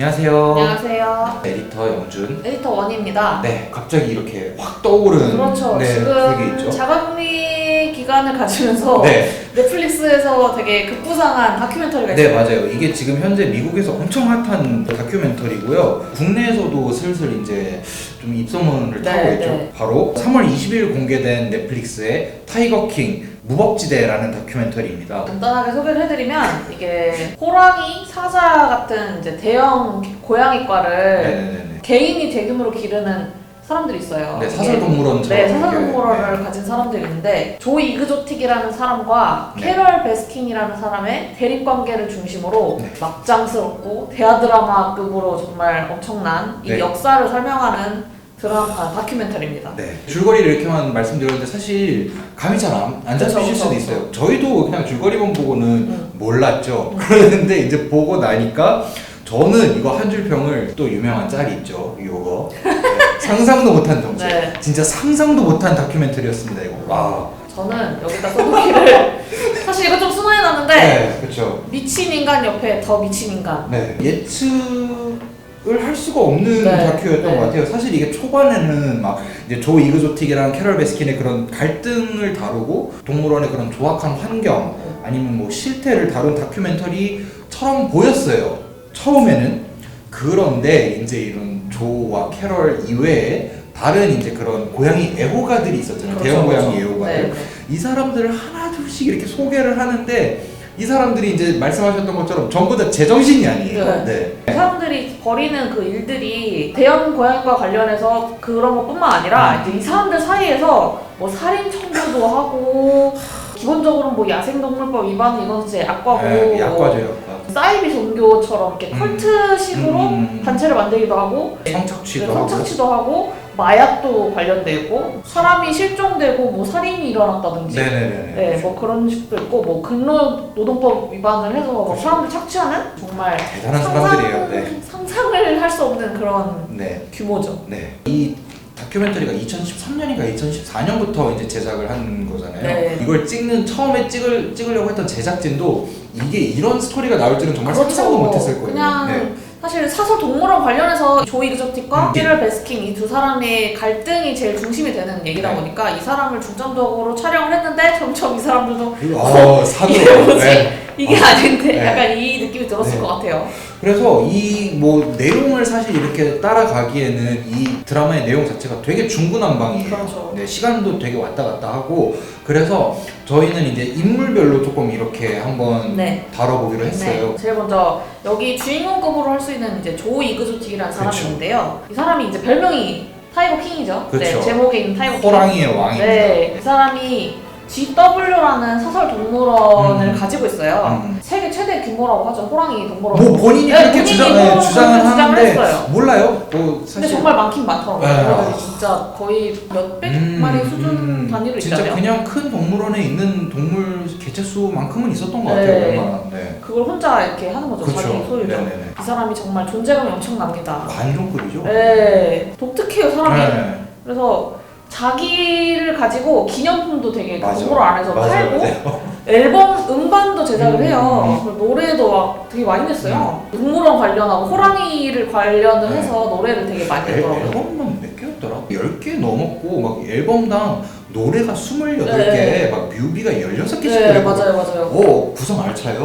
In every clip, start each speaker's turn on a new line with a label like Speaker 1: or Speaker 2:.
Speaker 1: 안녕하세요.
Speaker 2: 안녕하세요.
Speaker 1: 에디터 영준.
Speaker 2: 에디터 원희입니다.
Speaker 1: 네, 갑자기 이렇게 확 떠오른
Speaker 2: 그렇죠.
Speaker 1: 그게
Speaker 2: 지금
Speaker 1: 있죠.
Speaker 2: 자가격리 기간을 가지면서
Speaker 1: 네,
Speaker 2: 넷플릭스에서 되게 급부상한 다큐멘터리가
Speaker 1: 네
Speaker 2: 있어요.
Speaker 1: 맞아요. 이게 지금 현재 미국에서 엄청 핫한 다큐멘터리고요. 국내에서도 슬슬 이제 좀 입소문을 타고
Speaker 2: 네,
Speaker 1: 있죠.
Speaker 2: 네.
Speaker 1: 바로 3월 20일 공개된 넷플릭스의 타이거 킹 무법지대라는 다큐멘터리입니다.
Speaker 2: 간단하게 소개를 해드리면 이게 호랑이, 사자 같은 이제 대형 고양이과를
Speaker 1: 네네네.
Speaker 2: 개인이 대규모로 기르는 사람들이 있어요.
Speaker 1: 네, 사설동물원처럼.
Speaker 2: 네, 사설동물원을
Speaker 1: 이렇게,
Speaker 2: 가진 사람들이 있는데 조이 이그조틱이라는 사람과
Speaker 1: 네.
Speaker 2: 캐럴 베스킨이라는 사람의 대립관계를 중심으로
Speaker 1: 네.
Speaker 2: 막장스럽고 대하드라마급으로 정말 엄청난 이
Speaker 1: 네.
Speaker 2: 역사를 설명하는 다큐멘터리입니다.
Speaker 1: 네. 줄거리를 이렇게만 말씀드렸는데 사실 감이 잘 안 잡히실 수도 있어요. 저희도 그냥 줄거리만 보고는 몰랐죠. 그런데 이제 보고 나니까 저는 이거 한 줄 평을 또 유명한 짤이 있죠. 이거 네. 상상도 못한 정책.
Speaker 2: 네.
Speaker 1: 진짜 상상도 못한 다큐멘터리였습니다. 이거. 와.
Speaker 2: 저는 여기다 써놓기를 사실 이거 좀 순화해놨는데
Speaker 1: 네, 그렇죠.
Speaker 2: 미친 인간 옆에 더 미친 인간.
Speaker 1: 네. 예측을 할 수가 없는
Speaker 2: 네,
Speaker 1: 다큐였던
Speaker 2: 네.
Speaker 1: 것 같아요. 사실 이게 초반에는 막 이제 조 이그조틱이랑 캐럴 베스킨의 그런 갈등을 다루고 동물원의 그런 조악한 환경 아니면 뭐 실태를 다룬 다큐멘터리처럼 보였어요. 처음에는. 그런데 이제 이런 조와 캐럴 이외에 다른 이제 그런 고양이 애호가들이 있었잖아요.
Speaker 2: 그렇죠,
Speaker 1: 대형 고양이
Speaker 2: 그렇죠.
Speaker 1: 애호가들.
Speaker 2: 네.
Speaker 1: 이 사람들을 하나 둘씩 이렇게 소개를 하는데 이 사람들이 이제 말씀하셨던 것처럼 전부 다 제정신이 아니에요.
Speaker 2: 네. 사람들이 벌이는 그 일들이 대형 고양이과 관련해서 그런 것뿐만 아니라 이제 이 사람들 사이에서 뭐 살인 청구도 하고 기본적으로 뭐 야생동물법 위반 이건 이제 약과고
Speaker 1: 네, 약과죠, 약과.
Speaker 2: 사이비 종교처럼 이렇게 컬트식으로 단체를 만들기도 하고
Speaker 1: 성착취도
Speaker 2: 성착취도 하고 마약도 관련되고 사람이 실종되고 뭐 살인이 일어났다든지
Speaker 1: 네네네.
Speaker 2: 네, 뭐 그런 식도 있고 뭐 근로노동법 위반을 해서 뭐
Speaker 1: 그렇죠.
Speaker 2: 사람들 착취하는 정말
Speaker 1: 대단한 사람들이에요. 네.
Speaker 2: 상상을 할 수 없는 그런
Speaker 1: 네.
Speaker 2: 규모죠.
Speaker 1: 네. 이 다큐멘터리가 2013년인가 2014년부터 이제 제작을 한 거잖아요.
Speaker 2: 네.
Speaker 1: 이걸 처음에 찍으려고 했던 제작진도 이게 이런 스토리가 나올 줄은 정말 상상도 못했을 거예요.
Speaker 2: 그냥
Speaker 1: 네.
Speaker 2: 사실 사설 동물원 관련해서 조이 그조틱과
Speaker 1: 네.
Speaker 2: 캐럴 베스킨 이 두 사람의 갈등이 제일 중심이 되는 얘기다
Speaker 1: 네.
Speaker 2: 보니까 이 사람을 중점적으로 촬영을 했는데 점점 이 사람들도
Speaker 1: 사도로.
Speaker 2: 이게 뭐지? 이게 아닌데
Speaker 1: 네.
Speaker 2: 약간 이 느낌이 들었을
Speaker 1: 네.
Speaker 2: 것 같아요.
Speaker 1: 그래서 이 뭐 내용을 사실 이렇게 따라가기에는 이 드라마의 내용 자체가 되게 중구난방이에요.
Speaker 2: 그렇죠.
Speaker 1: 네, 시간도 되게 왔다 갔다 하고 그래서 저희는 이제 인물별로 조금 이렇게 한번
Speaker 2: 네.
Speaker 1: 다뤄보기로 했어요.
Speaker 2: 네. 제일 먼저 여기 주인공급으로 할 수 있는 이제 조이 이그조틱이라는 사람이
Speaker 1: 그렇죠.
Speaker 2: 있는데요. 이 사람이 이제 별명이 타이거 킹이죠.
Speaker 1: 그렇죠.
Speaker 2: 네, 제목에 있는 타이거 킹.
Speaker 1: 호랑이의 왕입니다.
Speaker 2: 네, 이 사람이 GW라는 사설 동물원을 가지고 있어요. 세계 최대 규모라고 하죠. 호랑이 동물원.
Speaker 1: 뭐 본인이
Speaker 2: 네,
Speaker 1: 그렇게
Speaker 2: 본인이
Speaker 1: 주장을
Speaker 2: 주장을
Speaker 1: 하는데
Speaker 2: 했어요.
Speaker 1: 몰라요. 뭐
Speaker 2: 근데
Speaker 1: 사실
Speaker 2: 정말 많긴 많더라고요.
Speaker 1: 네.
Speaker 2: 그래서 진짜 거의 몇백 마리 수준 단위로
Speaker 1: 진짜
Speaker 2: 있다면
Speaker 1: 그냥 큰 동물원에 있는 동물 개체수만큼은 있었던 것
Speaker 2: 네.
Speaker 1: 같아요. 웬만한. 네.
Speaker 2: 그걸 혼자 이렇게 하는 거죠.
Speaker 1: 그렇죠.
Speaker 2: 자기 소유죠.
Speaker 1: 네네네.
Speaker 2: 이 사람이 정말 존재감이 엄청납니다.
Speaker 1: 관종급이죠.
Speaker 2: 네, 독특해요 사람이.
Speaker 1: 네.
Speaker 2: 그래서 자기를 가지고 기념품도 되게 그
Speaker 1: 맞아.
Speaker 2: 동물원 안에서
Speaker 1: 맞아요,
Speaker 2: 팔고
Speaker 1: 맞아요.
Speaker 2: 앨범 음반도 제작을 해요. 그리고 노래도 막 되게 많이 냈어요. 동물원 관련하고 호랑이를 관련을
Speaker 1: 네.
Speaker 2: 해서 노래를 되게 많이 냈더라고요.
Speaker 1: 앨범만 몇 개였더라? 10개 넘었고 막 앨범당 노래가 28개,
Speaker 2: 네.
Speaker 1: 막 뮤비가 16개씩
Speaker 2: 네,
Speaker 1: 들어있고
Speaker 2: 맞아요, 맞아요.
Speaker 1: 오, 구성 알차요.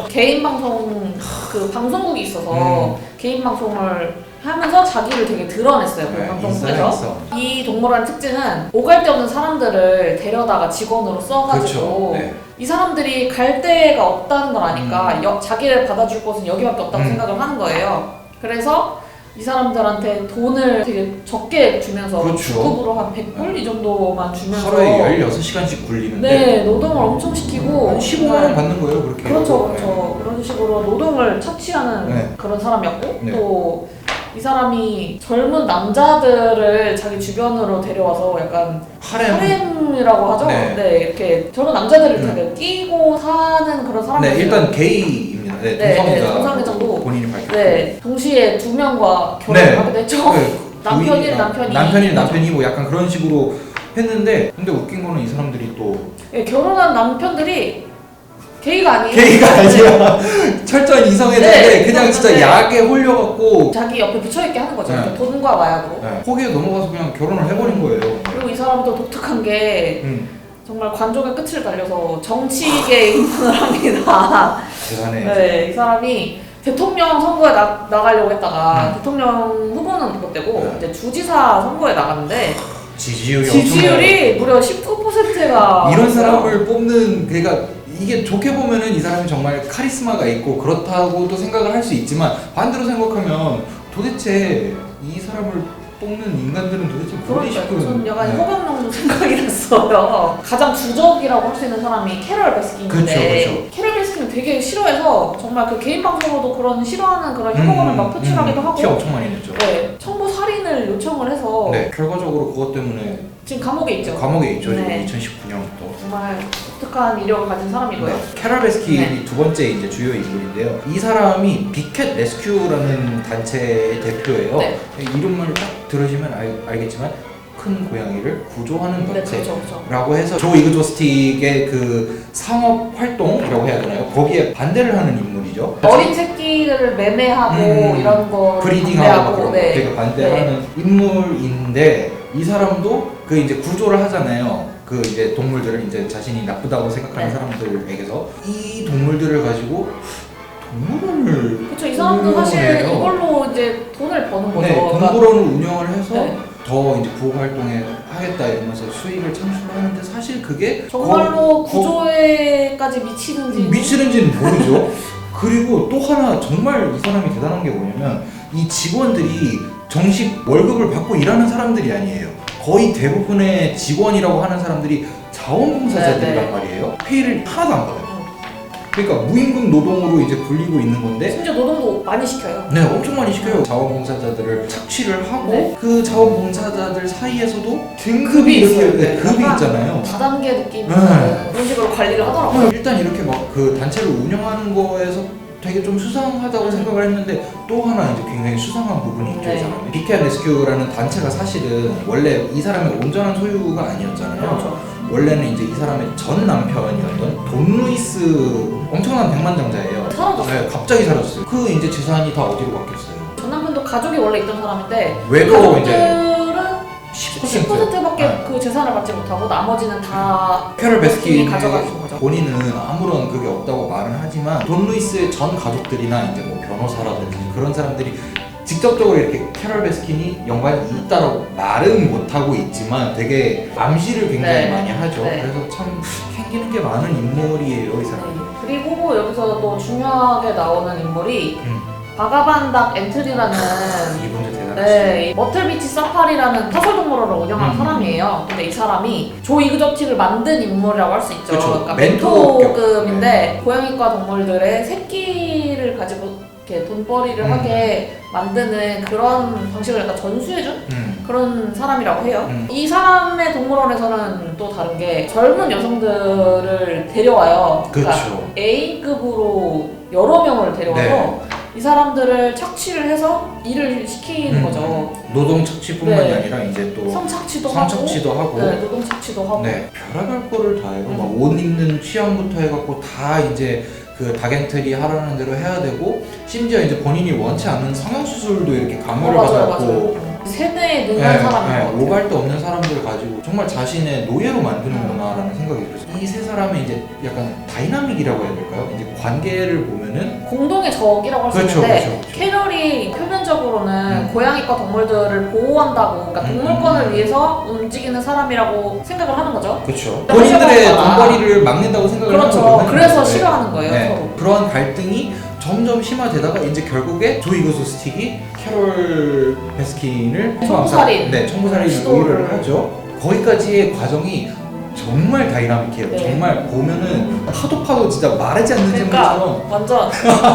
Speaker 2: 개인 방송 그 방송국이 있어서 개인 방송을 하면서 자기를 되게 드러냈어요. 그
Speaker 1: 네,
Speaker 2: 방송
Speaker 1: 인싸.
Speaker 2: 속에서. 이 동물원 특징은 오갈 데 없는 사람들을 데려다가 직원으로 써가지고
Speaker 1: 그렇죠. 네.
Speaker 2: 이 사람들이 갈 데가 없다는 걸 아니까 자기를 받아줄 곳은 여기밖에 없다고 생각을 하는 거예요. 그래서 이 사람들한테 돈을 되게 적게 주면서
Speaker 1: 그렇죠.
Speaker 2: 주급으로 한 100불 이 정도만 주면서
Speaker 1: 하루에 16시간씩 굴리는데
Speaker 2: 네, 노동을 엄청 시키고
Speaker 1: 한 15만 원 받는 거예요, 그렇게.
Speaker 2: 그렇죠, 그렇죠. 그런 식으로 노동을 착취하는
Speaker 1: 네.
Speaker 2: 그런 사람이었고
Speaker 1: 네.
Speaker 2: 또 이 사람이 젊은 남자들을 자기 주변으로 데려와서 약간 하렘이라고 하죠.
Speaker 1: 네.
Speaker 2: 네, 이렇게 젊은 남자들을 되게 끼고 사는 그런 사람이었어요.
Speaker 1: 네, 일단 게이입니다. 네,
Speaker 2: 네,
Speaker 1: 동성애자.
Speaker 2: 동성애자고
Speaker 1: 본인이 밝혔고.
Speaker 2: 네, 동시에 두 명과 결혼을
Speaker 1: 네.
Speaker 2: 하게 됐죠.
Speaker 1: 네,
Speaker 2: 남편이
Speaker 1: 남편이 뭐 약간 그런 식으로 했는데 근데 웃긴 거는 이 사람들이 또
Speaker 2: 네, 결혼한 남편들이 게이가 아니에요.
Speaker 1: 게이가 아니야. 철저한 이성애자인데
Speaker 2: 네,
Speaker 1: 그냥 진짜
Speaker 2: 네.
Speaker 1: 약에 홀려갖고
Speaker 2: 자기 옆에 붙여있게 하는 거죠.
Speaker 1: 네.
Speaker 2: 돈과 마약으로.
Speaker 1: 네, 거기에 넘어가서 그냥 결혼을 해버린 거예요.
Speaker 2: 그리고 이 사람도 독특한 게
Speaker 1: 음,
Speaker 2: 정말 관종의 끝을 달려서 정치계에 입문을 합니다.
Speaker 1: 대단해.
Speaker 2: 네, 이 사람이 대통령 선거에 나가려고 했다가 대통령 후보는 못 되고
Speaker 1: 네.
Speaker 2: 이제 주지사 선거에 나갔는데
Speaker 1: 지지율이
Speaker 2: 지지율이 무려 19%가
Speaker 1: 이런 사람을 뽑는 그러니까 이게 좋게 보면은 이 사람이 정말 카리스마가 있고 그렇다고도 생각을 할 수 있지만 반대로 생각하면 도대체 이 사람을 뽑는 인간들은 도대체 뭐지
Speaker 2: 그러니까
Speaker 1: 싶은
Speaker 2: 저는 약간
Speaker 1: 네.
Speaker 2: 호감형 생각이 났어요. 가장 주적이라고 할 수 있는 사람이 캐럴 베스킨인데
Speaker 1: 그쵸.
Speaker 2: 캐럴 베스킨은 되게 싫어해서 정말 그 개인 방송으로도 그런 싫어하는 그런 혐오감을 막 표출하기도
Speaker 1: 티
Speaker 2: 하고
Speaker 1: 엄청 많이 냈죠.
Speaker 2: 네, 청부 살인을 요청을 해서
Speaker 1: 네, 결과적으로 그것 때문에
Speaker 2: 지금 감옥에 있죠.
Speaker 1: 감옥에 있죠.
Speaker 2: 네.
Speaker 1: 2019년부터.
Speaker 2: 정말 독특한 이력을 가진 사람이고요.
Speaker 1: 캐럴 베스킨이
Speaker 2: 네.
Speaker 1: 두 번째 이제 주요 인물인데요. 이 사람이 비캣 레스큐라는 단체의 대표예요.
Speaker 2: 네.
Speaker 1: 이름을 딱 들으시면 알겠지만 큰 고양이를 구조하는
Speaker 2: 네,
Speaker 1: 단체.
Speaker 2: 그렇죠, 그렇죠.
Speaker 1: 라고 해서 조 이그조스틱의 그 상업 활동이라고 해야 되나요? 거기에 반대를 하는 인물이죠.
Speaker 2: 어린 새끼들을 매매하고 이런 거
Speaker 1: 브리딩하고 막 그런 거
Speaker 2: 네.
Speaker 1: 되게 반대하는 인물인데 이 사람도 그 이제 구조를 하잖아요. 그 이제 동물들을 이제 자신이 나쁘다고 생각하는
Speaker 2: 네.
Speaker 1: 사람들에게서 이 동물들을 가지고 동물원을
Speaker 2: 그렇죠. 이 사람도 사실
Speaker 1: 운영해요.
Speaker 2: 이걸로 이제 돈을 버는 거죠.
Speaker 1: 네,
Speaker 2: 그러니까
Speaker 1: 동물원을 운영을 해서
Speaker 2: 네.
Speaker 1: 더 이제 보호 활동에 하겠다 이러면서 수익을 창출하는데 사실 그게
Speaker 2: 정말로 구조에까지 미치는지
Speaker 1: 미치는지는 모르죠. 그리고 또 하나 정말 이 사람이 대단한 게 뭐냐면 이 직원들이 정식 월급을 받고 일하는 사람들이 아니에요. 거의 대부분의 직원이라고 하는 사람들이 자원봉사자들이란
Speaker 2: 네, 네.
Speaker 1: 말이에요. 페이를 하나도 안 받아요. 그러니까 무임금 노동으로 이제 불리고 있는 건데
Speaker 2: 심지어 노동도 많이 시켜요.
Speaker 1: 네, 엄청 많이 시켜요. 자원봉사자들을 착취를 하고
Speaker 2: 네.
Speaker 1: 그 자원봉사자들 사이에서도 등급이
Speaker 2: 급이
Speaker 1: 이렇게
Speaker 2: 있어요.
Speaker 1: 네, 급이
Speaker 2: 약간
Speaker 1: 있잖아요.
Speaker 2: 다단계 느낌
Speaker 1: 네.
Speaker 2: 그런 식으로 관리를 하더라고요.
Speaker 1: 일단 이렇게 막 그 단체를 운영하는 거에서 되게 좀 수상하다고 생각을 했는데 또 하나 이제 굉장히 수상한 부분이 있죠. 이
Speaker 2: 네.
Speaker 1: 사람이 비캣 레스큐라는 단체가 사실은 원래 이 사람의 온전한 소유가 아니었잖아요.
Speaker 2: 그렇죠.
Speaker 1: 원래는 이제 이 사람의 전 남편이었던 돈 루이스 엄청난 백만장자예요.
Speaker 2: 사라졌어요.
Speaker 1: 네, 갑자기 사라졌어요. 그 이제 재산이 다 어디로 갔겠어요?
Speaker 2: 전 남편도 가족이 원래 있던 사람인데
Speaker 1: 외도 이제
Speaker 2: 가족들은
Speaker 1: 10%.
Speaker 2: 10%밖에
Speaker 1: 네.
Speaker 2: 그 재산을 받지 못하고 나머지는 다
Speaker 1: 캐럴 베스킨이
Speaker 2: 가져가신 거죠.
Speaker 1: 본인은 아무런 그게 없다고 말은 하지만 돈 루이스의 전 가족들이나 이제 뭐 변호사라든지 그런 사람들이 직접적으로 이렇게 캐럴 베스킨이 연관이 있다라고 말은 못하고 있지만 되게 암시를 굉장히
Speaker 2: 네.
Speaker 1: 많이 하죠.
Speaker 2: 네.
Speaker 1: 그래서 참 캥기는 게 많은 인물이에요, 이 사람이.
Speaker 2: 그리고 여기서 또 중요하게 나오는 인물이
Speaker 1: 음.
Speaker 2: 바가반닥 엔트리라는
Speaker 1: 이분도 대단하시죠.
Speaker 2: 네, 이 머틀비치 사파리라는 사설동물원을 운영하는
Speaker 1: 음.
Speaker 2: 사람이에요. 근데 이 사람이 조 이그조틱을 만든 인물이라고 할 수 있죠.
Speaker 1: 그쵸.
Speaker 2: 그러니까
Speaker 1: 멘토급.
Speaker 2: 멘토급인데 고양이과 동물들의 새끼를 가지고 이렇게 돈벌이를 하게 만드는 그런 방식을 약간 전수해준 그런 사람이라고 해요. 이 사람의 동물원에서는 또 다른 게 젊은 여성들을 데려와요.
Speaker 1: 그렇죠.
Speaker 2: A급으로 여러 명을 데려와서
Speaker 1: 네.
Speaker 2: 이 사람들을 착취를 해서 일을 시키는 거죠.
Speaker 1: 노동 착취뿐만이
Speaker 2: 네.
Speaker 1: 아니라 이제 또
Speaker 2: 성착취도
Speaker 1: 성착취도 하고
Speaker 2: 네, 노동 착취도 하고.
Speaker 1: 네, 별의별 거를 다 해요. 막 옷 입는 취향부터 해갖고 다 이제 그 닭엔트리 하라는 대로 해야 되고 심지어 이제 본인이 원치 않는 성형수술도 이렇게 강요를
Speaker 2: 맞아요,
Speaker 1: 받았고
Speaker 2: 맞아요. 세뇌에 능한 사람인 것 같아요.
Speaker 1: 오갈도 없는 사람들 가지고 정말 자신의 노예로 만드는구나라는 생각이 들었어요. 이 세 사람의 이제 약간 다이나믹이라고 해야 될까요? 이제 관계를 보면은
Speaker 2: 공동의 적이라고 할 수
Speaker 1: 그렇죠,
Speaker 2: 있는데
Speaker 1: 그렇죠.
Speaker 2: 캐럴이 표면적으로는 고양이과 동물들을 보호한다고 그러니까 동물권을 위해서 움직이는 사람이라고 생각을 하는 거죠.
Speaker 1: 그렇죠.
Speaker 2: 근데
Speaker 1: 본인들의
Speaker 2: 하려고
Speaker 1: 돈벌이를 막는다고 생각을
Speaker 2: 그렇죠.
Speaker 1: 하는 거죠.
Speaker 2: 그래서 싫어하는 거예요,
Speaker 1: 네.
Speaker 2: 서로.
Speaker 1: 그러한 갈등이 점점 심화되다가 이제 결국에 조 이그조스틱이 캐롤 베스킨을
Speaker 2: 청부살인.
Speaker 1: 네, 청부살인을
Speaker 2: 시도를.
Speaker 1: 의뢰를 하죠. 거기까지의 과정이 정말 다이나믹해요.
Speaker 2: 네.
Speaker 1: 정말 보면은 파도 진짜 말하지 않는
Speaker 2: 그러니까
Speaker 1: 잼물처럼
Speaker 2: 완전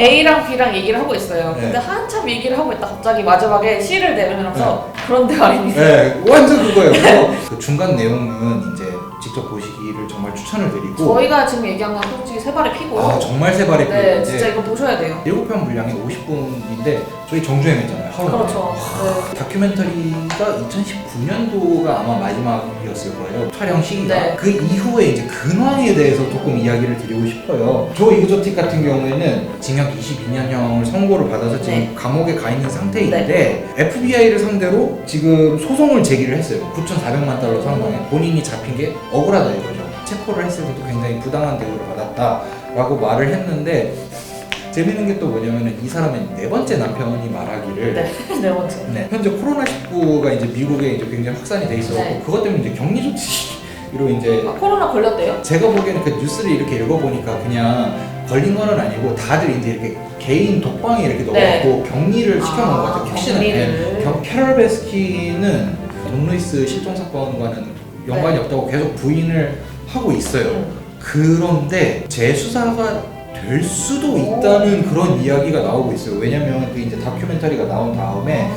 Speaker 2: A랑 B랑 얘기를 하고 있어요.
Speaker 1: 네.
Speaker 2: 근데 한참 얘기를 하고 있다 갑자기 마지막에 C를 내면서 그런 대화를 있어요.
Speaker 1: 네, 완전 그거예요. 그래서 그 중간 내용은 이제 직접 보시기를 정말 추천을 드리고
Speaker 2: 저희가 지금 얘기한 건 솔직히 세 발의 피고요.
Speaker 1: 정말 세 발의
Speaker 2: 네,
Speaker 1: 피고인데
Speaker 2: 진짜 이거 보셔야 돼요.
Speaker 1: 7편 분량이 50분인데 저희 정주행했잖아요. 하루 만에.
Speaker 2: 그렇죠. 네.
Speaker 1: 다큐멘터리가 2019년도가 아마 마지막이었을 거예요. 촬영 시기가.
Speaker 2: 네.
Speaker 1: 그 이후에 이제 근황에 대해서 조금 이야기를 드리고 싶어요. 조 이그조틱 같은 경우에는 징역 22년형을 선고를 받아서 지금
Speaker 2: 네.
Speaker 1: 감옥에 가 있는 상태인데 FBI를 상대로 지금 소송을 제기를 했어요. 9,400만 달러 상당의. 본인이 잡힌 게 억울하다 이거죠. 체포를 했을 때도 굉장히 부당한 대우를 받았다라고 말을 했는데 재밌는 게 또 뭐냐면은 이 사람의 네 번째 남편이 말하기를
Speaker 2: 네 번째.
Speaker 1: 네, 현재 코로나19가 이제 미국에 이제 굉장히 확산이 돼 있어서
Speaker 2: 네.
Speaker 1: 그것 때문에 이제 격리 조치로 이제
Speaker 2: 코로나 걸렸대요?
Speaker 1: 제가 보기에는 그 뉴스를 이렇게 읽어보니까 그냥 걸린 거는 아니고 다들 이제 이렇게 개인 독방에 이렇게 넣어갖고 격리를 시켜놓은 것 같아요. 혹시나
Speaker 2: 격리를.
Speaker 1: 캐럴 베스킨은 돈 루이스 실종 사건과는 연관이 없다고 계속 부인을 하고 있어요. 그런데 재수사가 될 수도 있다는 그런 이야기가 나오고 있어요. 왜냐면 그 이제 다큐멘터리가 나온 다음에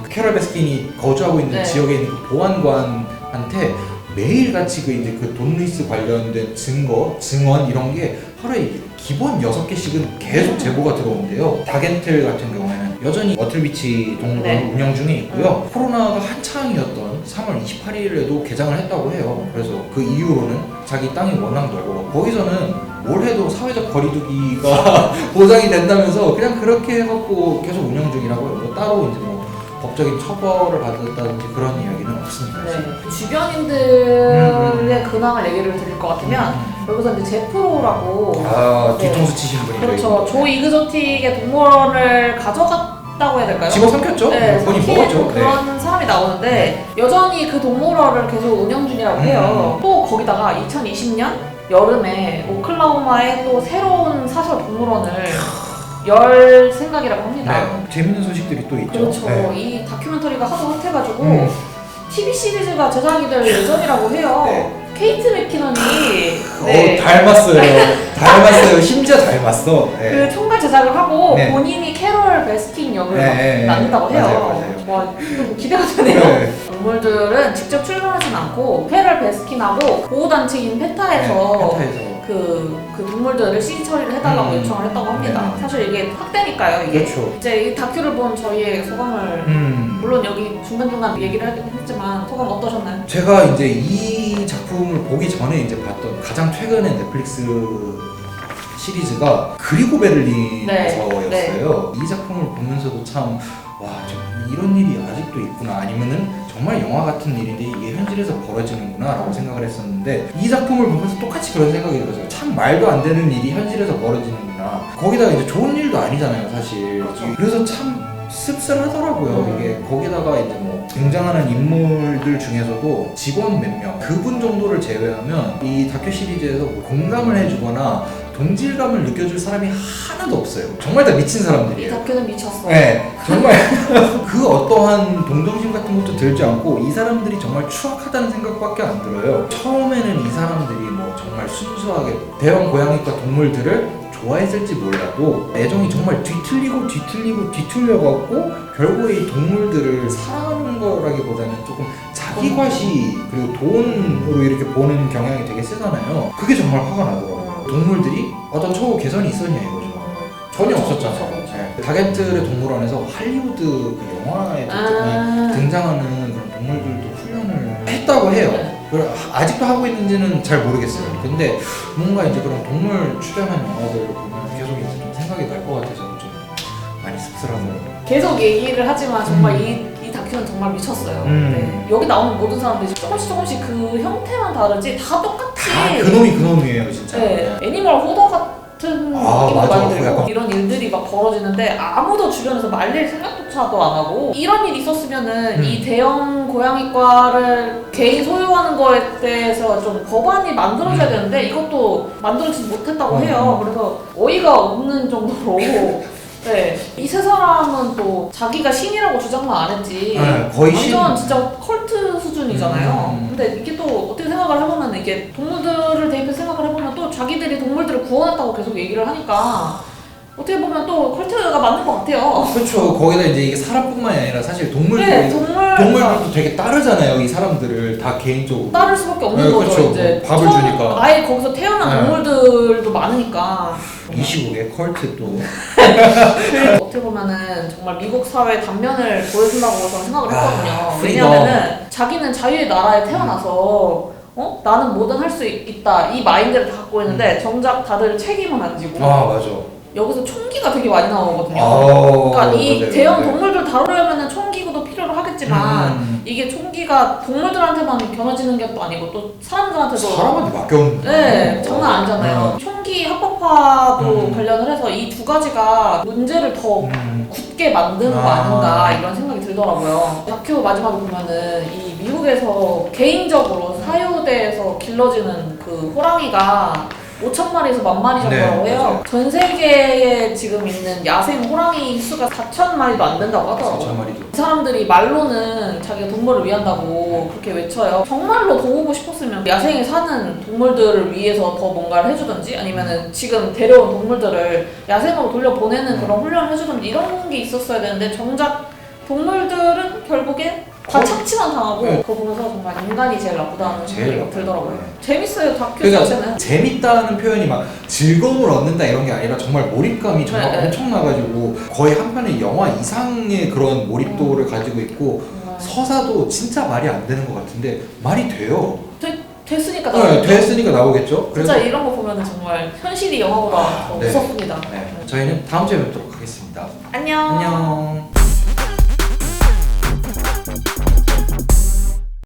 Speaker 1: 캐럴 베스킨이 거주하고 있는
Speaker 2: 네.
Speaker 1: 지역에 있는 그 보안관한테 매일같이 그 이제 그 돈 루이스 관련된 증언 이런 게 하루에 기본 6개씩은 계속 제보가 들어온대요. 다겐틀 같은 경우에는 여전히 머틀비치 동물원
Speaker 2: 네.
Speaker 1: 운영 중에 있고요. 코로나가 한창이었던 3월 28일에도 개장을 했다고 해요. 그래서 그 이후로는 자기 땅이 워낙 넓어 거기서는 뭘 해도 사회적 거리두기가 보장이 된다면서 그냥 그렇게 해갖고 계속 운영 중이라고요. 뭐 따로 이제 뭐 법적인 처벌을 받았다든지 그런 이야기는 없습니다.
Speaker 2: 네. 주변인들의 근황을 얘기를 드릴 것 같으면 여기서 이제 제프로라고
Speaker 1: 뒤통수 치시는 분이죠.
Speaker 2: 그렇죠. 조 이그조틱의 동물원을 가져갔다고 해야 될까요?
Speaker 1: 집어삼켰죠?
Speaker 2: 네,
Speaker 1: 본인
Speaker 2: 삼킨
Speaker 1: 먹었죠.
Speaker 2: 그런 사람이 나오는데 여전히 그 동물원을 계속 운영 중이라고 해요. 또 거기다가 2020년 여름에 오클라호마에 또 새로운 사설 동물원을 열 생각이라고 합니다.
Speaker 1: 네, 재밌는 소식들이 또 있죠.
Speaker 2: 그렇죠.
Speaker 1: 네.
Speaker 2: 이 다큐멘터리가 하도 핫해가지고 TV 시리즈가 제작이 될 예정이라고 해요.
Speaker 1: 네.
Speaker 2: 케이트 맥키넌이 네.
Speaker 1: 닮았어요. 심지어 닮았어. 네.
Speaker 2: 그 총괄 제작을 하고
Speaker 1: 네.
Speaker 2: 본인이 캐럴 베스킨 역을
Speaker 1: 네.
Speaker 2: 맡는다고 해요.
Speaker 1: 맞아요.
Speaker 2: 와, 좀 기대가 되네요.
Speaker 1: 네.
Speaker 2: 동물들은 직접 출연하진 않고 캐럴 베스킨하고 보호단체인 페타에서 그 동물들을 CG 처리를 해달라고 요청을 했다고 합니다.
Speaker 1: 네.
Speaker 2: 사실 이게 학대니까요. 이게
Speaker 1: 그렇죠.
Speaker 2: 이제 이 다큐를 본 저희의 소감을 물론 여기 중간중간 얘기를 하긴 했지만 소감 어떠셨나요?
Speaker 1: 제가 이제 이 작품을 보기 전에 이제 봤던 가장 최근의 넷플릭스 시리즈가 그리고 베를린에서였어요.
Speaker 2: 네.
Speaker 1: 이 작품을 보면서도 참 와, 이런 일이 아직도 있구나 아니면은 정말 영화 같은 일인데 이게 현실에서 벌어지는구나 라고 생각을 했었는데 이 작품을 보면서 똑같이 그런 생각이 들었어요. 참 말도 안 되는 일이 현실에서 벌어지는구나. 거기다가 이제 좋은 일도 아니잖아요 사실. 그래서 참 씁쓸하더라고요. 이게 거기다가 이제 뭐 등장하는 인물들 중에서도 직원 몇 명 그분 정도를 제외하면 이 다큐 시리즈에서 뭐 공감을 해주거나 동질감을 느껴줄 사람이 하나도 없어요. 정말 다 미친
Speaker 2: 이
Speaker 1: 사람들이에요.
Speaker 2: 다큐는 미쳤어.
Speaker 1: 네, 정말 그 어떠한 동정심 같은 것도 들지 않고 이 사람들이 정말 추악하다는 생각밖에 안 들어요. 처음에는 이 사람들이 뭐 정말 순수하게 대형 고양이과 동물들을 좋아했을지 몰라도 애정이 정말 뒤틀려갖고 결국에 이 동물들을 사랑하는 거라기보다는 조금 자기 과시 그리고 돈으로 이렇게 보는 경향이 되게 세잖아요. 그게 정말 화가 나더라고요. 동물들이 어떤 처우 개선이 있었냐 이거죠. 전혀 없었잖아요. 네. 다겐틀의 동물원에서 할리우드 그 영화에 등장하는 그런 동물들도 훈련을 했다고 해요. 아직도 하고 있는지는 잘 모르겠어요. 근데 뭔가 이제 그런 동물 출연한 영화들을 보면 계속 이제 좀 생각이 날 것 같아서 좀 많이 씁쓸하더라고요.
Speaker 2: 계속 얘기를 하지만 정말 이 다큐는 정말 미쳤어요. 네. 여기 나오는 모든 사람들이 조금씩 그 형태만 다르지 다 똑같이
Speaker 1: 그놈이에요 진짜.
Speaker 2: 네. 애니멀 호더 같은 느낌도
Speaker 1: 맞아.
Speaker 2: 많이 들고
Speaker 1: 약간.
Speaker 2: 이런 일들이 막 벌어지는데 아무도 주변에서 말릴 생각조차도 안 하고 이런 일이 있었으면은 이 대형 고양이과를 개인 소유하는 거에 대해서 좀 법안이 만들어져야 되는데 이것도 만들어지지 못했다고 해요. 그래서 어이가 없는 정도로 네. 이 세 사람은 또 자기가 신이라고 주장만 안 했지.
Speaker 1: 네, 거의
Speaker 2: 완전 진짜 컬트 수준이잖아요. 근데 이게 또 어떻게 생각을 해보면 이게 동물들을 대입해서 생각을 해보면 또 자기들이 동물들을 구원했다고 계속 얘기를 하니까 어떻게 보면 또 컬트가 맞는 것 같아요.
Speaker 1: 그렇죠. 거기다 이제 이게 사람뿐만이 아니라 사실
Speaker 2: 네,
Speaker 1: 동물들도 되게 따르잖아요. 이 사람들을 다 개인적으로.
Speaker 2: 따를 수밖에 없는
Speaker 1: 네,
Speaker 2: 거죠.
Speaker 1: 그렇죠.
Speaker 2: 이제
Speaker 1: 밥을 주니까.
Speaker 2: 아예 거기서 태어난
Speaker 1: 네.
Speaker 2: 동물들도 많으니까.
Speaker 1: 이 시국에 컬트 또.
Speaker 2: 어떻게 보면은 정말 미국 사회 단면을 보여준다고 저는 생각을 했거든요.
Speaker 1: 프리덤.
Speaker 2: 왜냐면은 자기는 자유의 나라에 태어나서 나는 뭐든 할 수 있다 이 마인드를 다 갖고 있는데 정작 다들 책임은 안 지고
Speaker 1: 맞아.
Speaker 2: 여기서 총기가 되게 많이 나오거든요.
Speaker 1: 아,
Speaker 2: 그러니까 이
Speaker 1: 맞아요,
Speaker 2: 대형
Speaker 1: 맞아요.
Speaker 2: 동물들 다루려면은 총기구도 필요로 하겠지만 이게 총기가 동물들한테만 겨눠지는 게 또 아니고 또 사람들한테도
Speaker 1: 사람한테 맡겼는데.
Speaker 2: 네, 장난 아니잖아요. 총기 합법화도 관련을 해서 이 두 가지가 문제를 더 굳게 만드는 거 아닌가 이런 생각이 들더라고요. 다큐 마지막에 보면은 이 미국에서 개인적으로 사유대에서 길러지는 그 호랑이가 5,000마리에서 10,000마리 정도라고
Speaker 1: 네,
Speaker 2: 해요.
Speaker 1: 맞아요.
Speaker 2: 전 세계에 지금 있는 야생 호랑이 수가 4,000마리도 안 된다고 하더라고요.
Speaker 1: 4,000마리도.
Speaker 2: 이 사람들이 말로는 자기가 동물을 위한다고 그렇게 외쳐요. 정말로 도우고 싶었으면 야생에 사는 동물들을 위해서 더 뭔가를 해주든지 아니면은 지금 데려온 동물들을 야생으로 돌려보내는 그런 훈련을 해주든지 이런 게 있었어야 되는데 정작 동물들은 결국에 다 착취만 당하고 그거 보면서 정말 인간이 제일 나쁘다는
Speaker 1: 제일
Speaker 2: 생각이
Speaker 1: 나빠요.
Speaker 2: 들더라고요.
Speaker 1: 네.
Speaker 2: 재밌어요 다큐
Speaker 1: 그러니까
Speaker 2: 자체는.
Speaker 1: 재밌다는 표현이 막 즐거움을 얻는다 이런 게 아니라 정말 몰입감이 정말
Speaker 2: 네, 네.
Speaker 1: 엄청나가지고 거의 한 편의 영화 이상의 그런 몰입도를 가지고 있고
Speaker 2: 정말
Speaker 1: 서사도 진짜 말이 안 되는 것 같은데 말이 돼요.
Speaker 2: 됐으니까
Speaker 1: 네,
Speaker 2: 나오죠.
Speaker 1: 됐으니까 나오겠죠.
Speaker 2: 진짜 이런 거 보면은 정말 현실이 영화보다 더
Speaker 1: 네.
Speaker 2: 무섭습니다.
Speaker 1: 네, 저희는 다음 주에 뵙도록 하겠습니다.
Speaker 2: 안녕.
Speaker 1: 안녕.